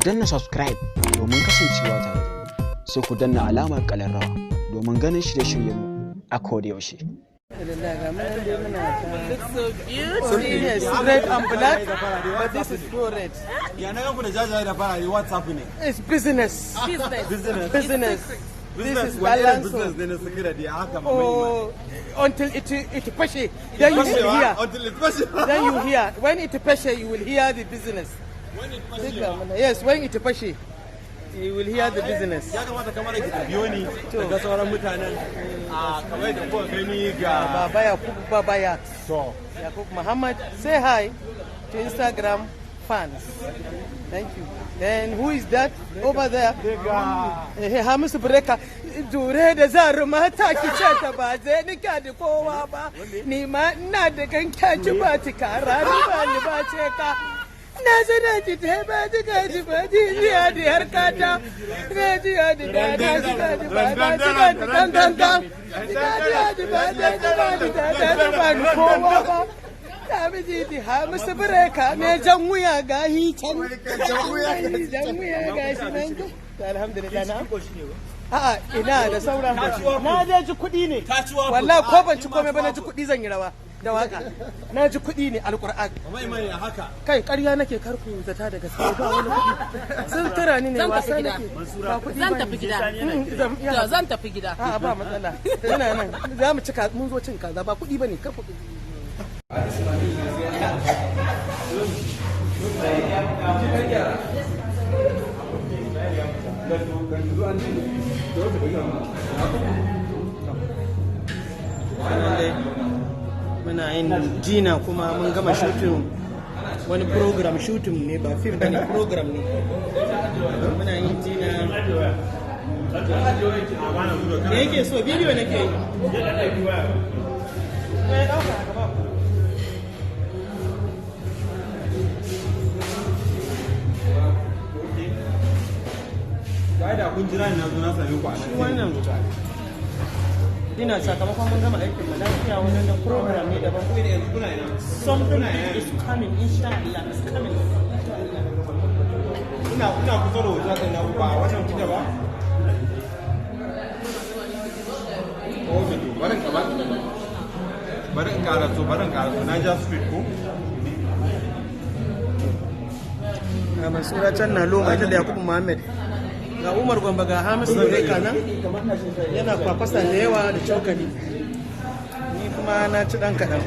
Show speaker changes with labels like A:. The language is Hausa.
A: danna subscribe domin kasancewa tare da mu, sai ku danna alamar ƙararrawa domin ganin shirye-shiryenmu a kodayaushe.
B: Looks so beautiful. Yes, red and black, but this is pure red.
C: What's happening?
B: It's business. Business. This is balance. Oh, until it pushes, then you will hear.
C: Until it pushes.
B: Then you hear. When it pushes, you will hear the business.
C: When it pushes.
B: Yes, when it pushes, you will hear the business.
C: Ya kamata kamar ki biyo ni daga sauran mutanen a kamar da kuka gani ga
B: Baba Yakub Babaya.
C: to
B: Yakub Muhammad, say hi to Instagram fans. Thank you. Then who is that over there? Hamisu Breka. Dure da zaru mata ki ce ta ba zai nika da kowa ba. Ni ma ina da ganka ki ba ti kara ni ba ce ka. Na zana ji ta ba ji ga ji ba ji ya da harkata. Ga ji ya da da ji ga ji ba da ji ga ji dan dan dan. Ga ji ba da ji ba da ba ni kowa ba. Ta bi ji Hamisu Breka me jan wuya ga hi can. Jan wuya ga shi nan. Alhamdulillah na. A'a ina da sauran na je ji kuɗi ne wallahi ko ban ci komai ba na ji kuɗi zan yi rawa da waka na ji kuɗi ne alƙur'an
C: mai haka
B: kai ƙarya nake karku zata da gaske ba wani kuɗi sun tura ni ne wasa nake ba kuɗi
D: zan tafi gida zan tafi gida
B: a'a ba matsala ina nan za mu cika mun zo cin kaza ba kuɗi bane karku muna yin dina kuma mun gama shooting wani program shooting ne ba film bane program ne muna yin dina me yake so video nake yi
C: da kun jira ni na zo na same ku a nan
B: wannan dina sakamakon mun gama aikin mu lafiya wannan da program ne daban
C: ku yanzu kuna ina
B: something is coming inshallah is coming
C: kuna kusa da wuta kai na ba wannan kida ba okay to barin karato na ja street ko
B: na Mansura can na loma ita da Yakubu Muhammad ga Umar Gombe ga Hamisu Breka nan yana kwakwasa da yawa da cokali ni kuma na ci dan kaɗan